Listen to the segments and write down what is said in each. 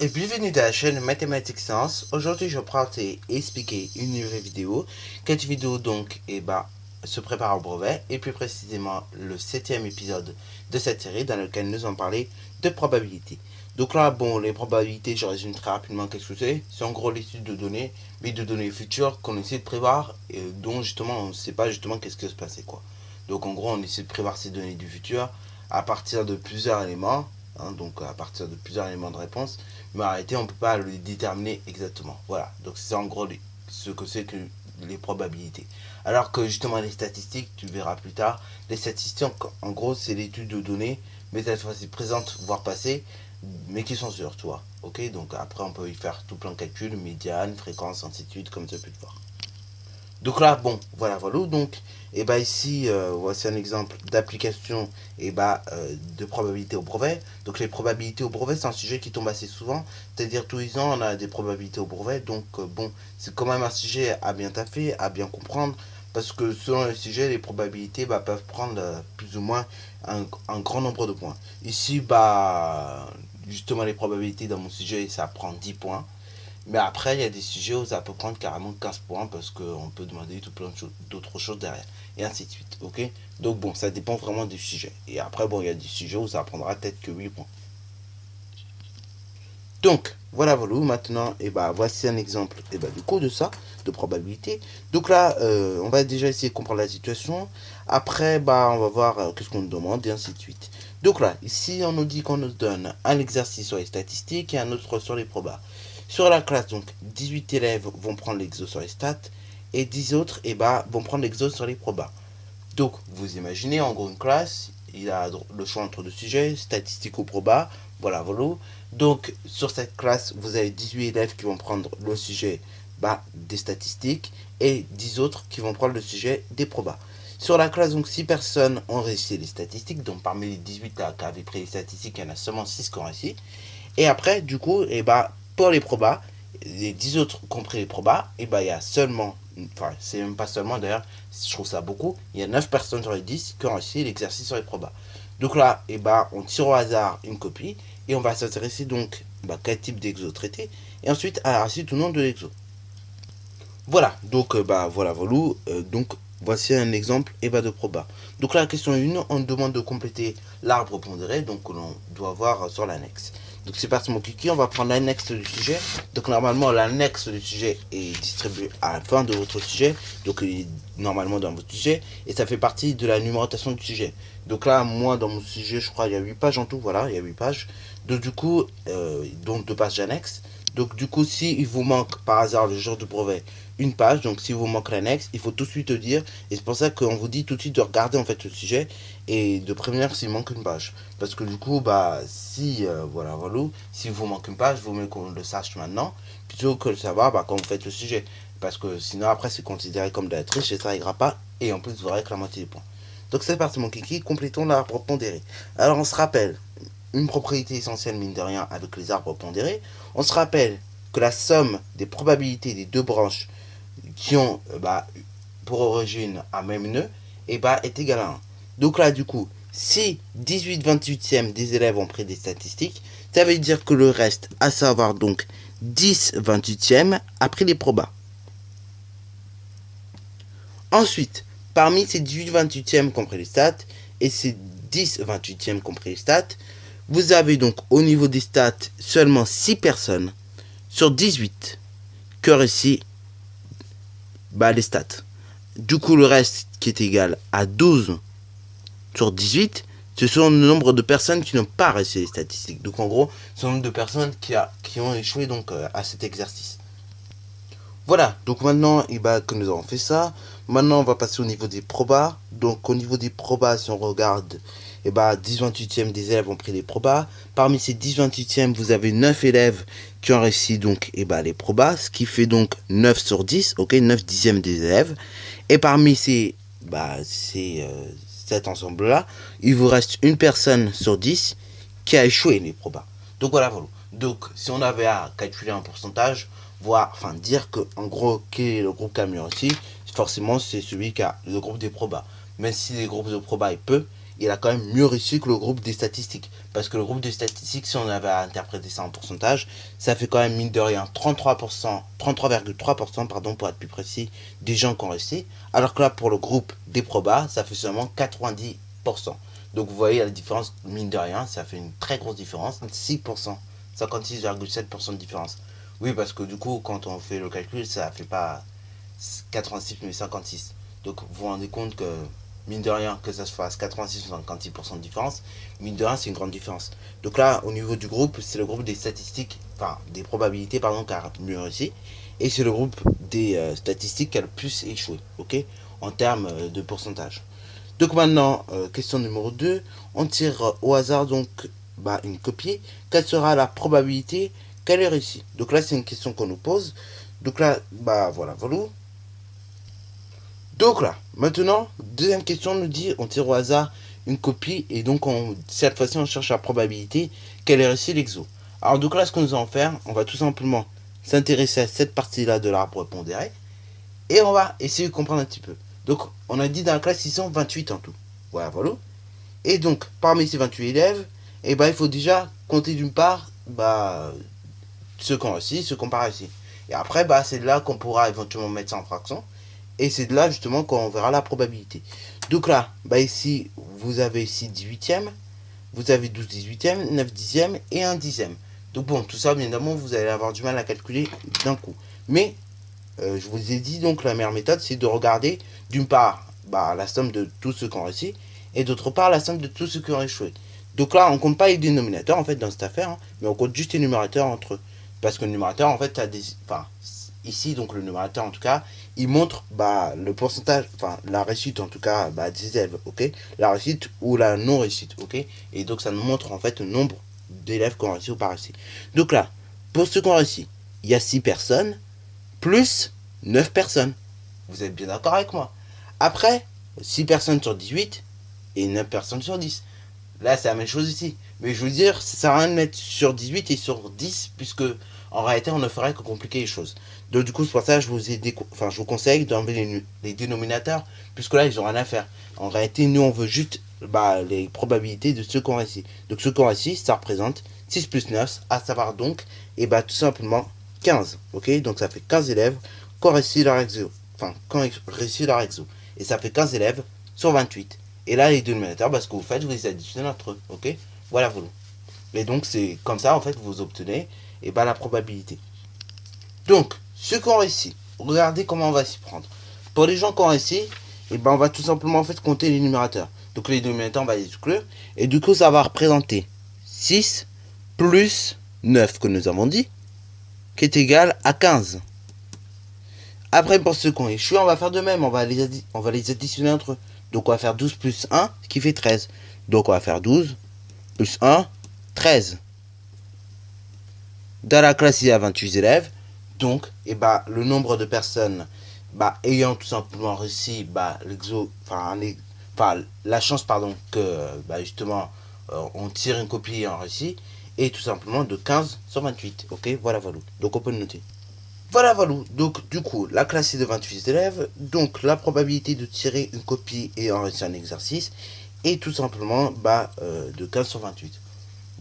et bienvenue dans la chaîne Mathématiques Science. Aujourd'hui, je prends et expliquer une nouvelle vidéo. Cette vidéo donc se prépare au brevet et plus précisément le 7e épisode de cette série dans lequel nous allons parler de probabilité. Donc là, bon, les probabilités, je résume très rapidement qu'est-ce que c'est. C'est en gros l'étude de données, mais de données futures qu'on essaie de prévoir et dont justement on ne sait pas justement qu'est-ce qui va se passer quoi. Donc en gros, on essaie de prévoir ces données du futur à partir de plusieurs éléments. Donc à partir de plusieurs éléments de réponse, mais en réalité on ne peut pas le déterminer exactement. Voilà, donc c'est en gros ce que c'est que les probabilités. Alors que justement les statistiques, tu verras plus tard, les statistiques en gros c'est l'étude de données, mais cette fois-ci présentes voire passées, mais qui sont sur toi. Ok, donc après on peut y faire tout plein de calculs, médiane, fréquence, ainsi de suite, comme tu as pu le voir. Donc là, bon, voilà. Donc, et ici, voici un exemple d'application de probabilité au brevet. Donc les probabilités au brevet, c'est un sujet qui tombe assez souvent. C'est-à-dire tous les ans, on a des probabilités au brevet. Donc bon, c'est quand même un sujet à bien taffer, à bien comprendre. Parce que selon le sujet, les probabilités peuvent prendre plus ou moins un grand nombre de points. Ici, justement, les probabilités dans mon sujet, ça prend 10 points. Mais après, il y a des sujets où ça peut prendre carrément 15 points parce qu'on peut demander tout plein d'autres choses derrière. Et ainsi de suite. Ok. Donc bon, ça dépend vraiment du sujet. Et après, bon, il y a des sujets où ça prendra peut-être que 8 points. Donc, voilà. Maintenant, voici un exemple du coup de ça, de probabilité. Donc là, on va déjà essayer de comprendre la situation. Après, on va voir qu'est-ce qu'on nous demande et ainsi de suite. Donc là, ici, on nous dit qu'on nous donne un exercice sur les statistiques et un autre sur les probas. Sur la classe, donc, 18 élèves vont prendre l'exo sur les stats et 10 autres vont prendre l'exo sur les probas. Donc, vous imaginez, en gros, une classe, il a le choix entre deux sujets, statistiques ou probas. Voilà. Donc, sur cette classe, vous avez 18 élèves qui vont prendre le sujet des statistiques et 10 autres qui vont prendre le sujet des probas. Sur la classe, donc, 6 personnes ont réussi les statistiques. Donc, parmi les 18 qui avaient pris les statistiques, il y en a seulement 6 qui ont réussi. Et après, du coup, pour les probas, les 10 autres compris les probas, il y a seulement, enfin, c'est même pas seulement d'ailleurs, je trouve ça beaucoup, il y a 9 personnes sur les 10 qui ont réussi l'exercice sur les probas. Donc là, on tire au hasard une copie et on va s'intéresser donc quel type d'exo traiter et ensuite à la racine ou non de l'exo. Voilà, donc donc voici un exemple de proba. Donc la question 1, on demande de compléter l'arbre pondéré, donc que l'on doit voir sur l'annexe. Donc c'est parti mon kiki, on va prendre l'annexe du sujet. Donc normalement l'annexe du sujet est distribuée à la fin de votre sujet, donc il est normalement dans votre sujet, et ça fait partie de la numérotation du sujet. Donc là, moi dans mon sujet, je crois il y a 8 pages en tout, voilà, il y a 8 pages. Donc du coup, donc 2 pages d'annexe. Donc du coup, si il vous manque par hasard le jour du brevet une page, donc si vous manque l'annexe, il faut tout de suite le dire, et c'est pour ça qu'on vous dit tout de suite de regarder en fait le sujet et de prévenir s'il manque une page, parce que du coup si si vous manque une page, vaut mieux qu'on le sache maintenant plutôt que de le savoir quand vous faites le sujet, parce que sinon après c'est considéré comme de la triche et ça ira pas, et en plus vous aurez que la moitié des points. Donc c'est parti mon kiki, complétons l'arbre pondéré. Alors on se rappelle une propriété essentielle mine de rien avec les arbres pondérés, on se rappelle que la somme des probabilités des deux branches qui ont pour origine un même nœud est égal à 1. Donc là, du coup, si 18/28e des élèves ont pris des statistiques, ça veut dire que le reste, à savoir donc 10/28e, a pris les probas. Ensuite, parmi ces 18/28e qui ont pris les stats et ces 10/28e qui ont pris les stats, vous avez donc au niveau des stats seulement 6 personnes sur 18 qui ont réussi les stats. Du coup, le reste qui est égal à 12 sur 18, ce sont le nombre de personnes qui n'ont pas réussi les statistiques. Donc en gros, c'est le nombre de personnes qui ont échoué donc à cet exercice. Voilà, donc maintenant que nous avons fait ça, maintenant on va passer au niveau des probas. Donc au niveau des probas, si on regarde, 10/28e des élèves ont pris les probas. Parmi ces 10/28e, vous avez 9 élèves qui ont réussi donc les probas, ce qui fait donc 9 sur 10, ok, 9 dixièmes des élèves. Et parmi cet ensemble-là, il vous reste une personne sur 10 qui a échoué les probas. Donc voilà. Donc si on avait à calculer un pourcentage, dire que en gros quel est le groupe qui a mieux réussi, forcément c'est celui qui a le groupe des probas. Même si les groupes de probas est peu, il a quand même mieux réussi que le groupe des statistiques. Parce que le groupe des statistiques, si on avait à interpréter ça en pourcentage, ça fait quand même mine de rien 33%, 33,3% pardon, pour être plus précis, des gens qui ont réussi. Alors que là, pour le groupe des probas, ça fait seulement 90%. Donc vous voyez la différence, mine de rien, ça fait une très grosse différence. 6%, 56,7% de différence. Oui, parce que du coup, quand on fait le calcul, ça fait pas 86 mais 56. Donc vous vous rendez compte que, mine de rien, que ça se fasse 86 ou 56% de différence, mine de rien, c'est une grande différence. Donc là, au niveau du groupe, c'est le groupe des statistiques, enfin des probabilités, pardon, qui a mieux réussi. Et c'est le groupe des statistiques qui a le plus échoué, ok, en termes de pourcentage. Donc maintenant, question numéro 2, on tire au hasard donc une copie. Quelle sera la probabilité qu'elle ait réussi? Donc là, c'est une question qu'on nous pose. Donc là, voilà. Donc là, maintenant, deuxième question nous dit, on tire au hasard une copie et donc cette fois-ci on cherche la probabilité qu'elle ait réussi l'exo. Alors donc là, ce que nous allons faire, on va tout simplement s'intéresser à cette partie-là de l'arbre pondéré et on va essayer de comprendre un petit peu. Donc on a dit dans la classe, ils sont 28 en tout. Voilà. Et donc, parmi ces 28 élèves, il faut déjà compter d'une part ceux qui ont réussi, ceux qui n'ont pas réussi. Et après, c'est de là qu'on pourra éventuellement mettre ça en fraction. Et c'est de là justement qu'on verra la probabilité. Donc là, ici, vous avez ici 18e, vous avez 12 18e, 9 10e et 1 10e. Donc bon, tout ça, bien évidemment, vous allez avoir du mal à calculer d'un coup. Mais, je vous ai dit, donc la meilleure méthode, c'est de regarder d'une part la somme de tous ceux qui ont réussi, et d'autre part la somme de tous ceux qui ont échoué. Donc là, on ne compte pas les dénominateurs, en fait, dans cette affaire, hein, mais on compte juste les numérateurs entre eux. Parce que le numérateur, en fait, ici, donc le numérateur, en tout cas, il montre le pourcentage, la réussite, en tout cas, des élèves, ok, la réussite ou la non-réussite, ok. Et donc, ça nous montre, en fait, le nombre d'élèves qui ont réussi ou pas réussi. Donc là, pour ceux qui ont réussi, il y a 6 personnes, plus 9 personnes. Vous êtes bien d'accord avec moi? Après, 6 personnes sur 18 et 9 personnes sur 10. Là, c'est la même chose ici. Mais je veux dire, ça sert à rien de mettre sur 18 et sur 10, puisque en réalité, on ne ferait que compliquer les choses. Donc, du coup, c'est pour ça que je vous conseille d'enlever les dénominateurs, puisque là, ils n'ont rien à faire. En réalité, nous, on veut juste les probabilités de ceux qui ont réussi. Donc, ceux qui ont réussi, ça représente 6 plus 9, à savoir donc, tout simplement 15. Ok, donc ça fait 15 élèves qui ont réussi leur exo. Enfin, qui ont réussi leur exo. Et ça fait 15 élèves sur 28. Et là, les dénominateurs, ce que vous faites, vous les additionnez entre eux. Ok, voilà. Et donc, c'est comme ça, en fait, vous obtenez la probabilité. Donc, ceux qui ont réussi, regardez comment on va s'y prendre. Pour les gens qui ont réussi, on va tout simplement en fait compter les numérateurs. Donc, les dénominateurs, on va les exclure. Et du coup, ça va représenter 6 plus 9 que nous avons dit, qui est égal à 15. Après, pour ceux qui ont échoué, on va faire de même. On va les additionner entre eux. Donc, on va faire 12 plus 1, ce qui fait 13. Donc, on va faire 12 plus 1, 13. Dans la classe, il y a 28 élèves. Donc, le nombre de personnes ayant tout simplement réussi l'exo, la chance que justement on tire une copie et on réussit, est tout simplement de 15 sur 28. Ok, voilà. Donc, on peut le noter. Voilà. Donc, du coup, la classe est de 28 élèves. Donc, la probabilité de tirer une copie et en réussir un exercice est tout simplement de 15 sur 28.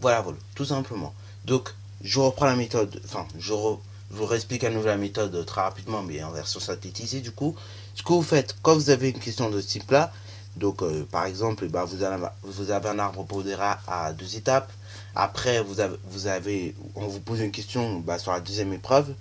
Voilà. Tout simplement. Donc, je reprends la méthode. Je vous réexplique à nouveau la méthode très rapidement, mais en version synthétisée du coup. Ce que vous faites quand vous avez une question de ce type-là, donc par exemple, vous avez un arbre pondéré à 2 étapes. Après, on vous pose une question sur la deuxième épreuve.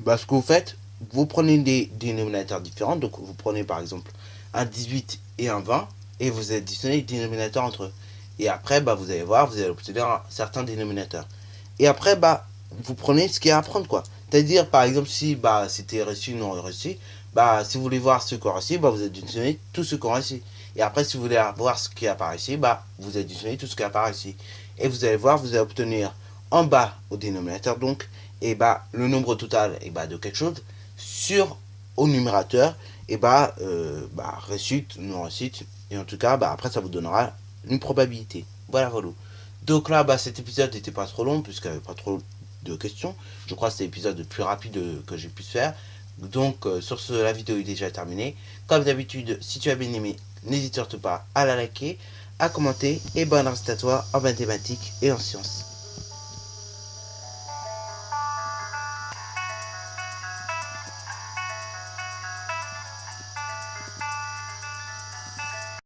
Ce que vous faites, vous prenez des dénominateurs différents. Donc, vous prenez par exemple un 18 et un 20 et vous additionnez les dénominateurs entre eux. Et après, vous allez voir, vous allez obtenir certains dénominateurs. Et après, vous prenez ce qu'il y a à prendre, quoi. C'est-à-dire, par exemple, si c'était réussi ou non réussi, si vous voulez voir ce qu'on réussi, vous additionnez tout ce qu'on réussi. Et après, si vous voulez voir ce qui a pas réussi, vous additionnez tout ce qui a pas réussi. Et vous allez voir, vous allez obtenir en bas au dénominateur, donc, le nombre total de quelque chose sur au numérateur, réussite, non réussite. Et en tout cas, après, ça vous donnera une probabilité. Voilà. Donc là, cet épisode n'était pas trop long, puisqu'il n'y avait pas trop de questions. Je crois que c'est l'épisode le plus rapide que j'ai pu faire. Donc, sur ce, la vidéo est déjà terminée. Comme d'habitude, si tu as bien aimé, n'hésite surtout pas à la liker, à commenter et bonne reste à toi en mathématiques et en sciences.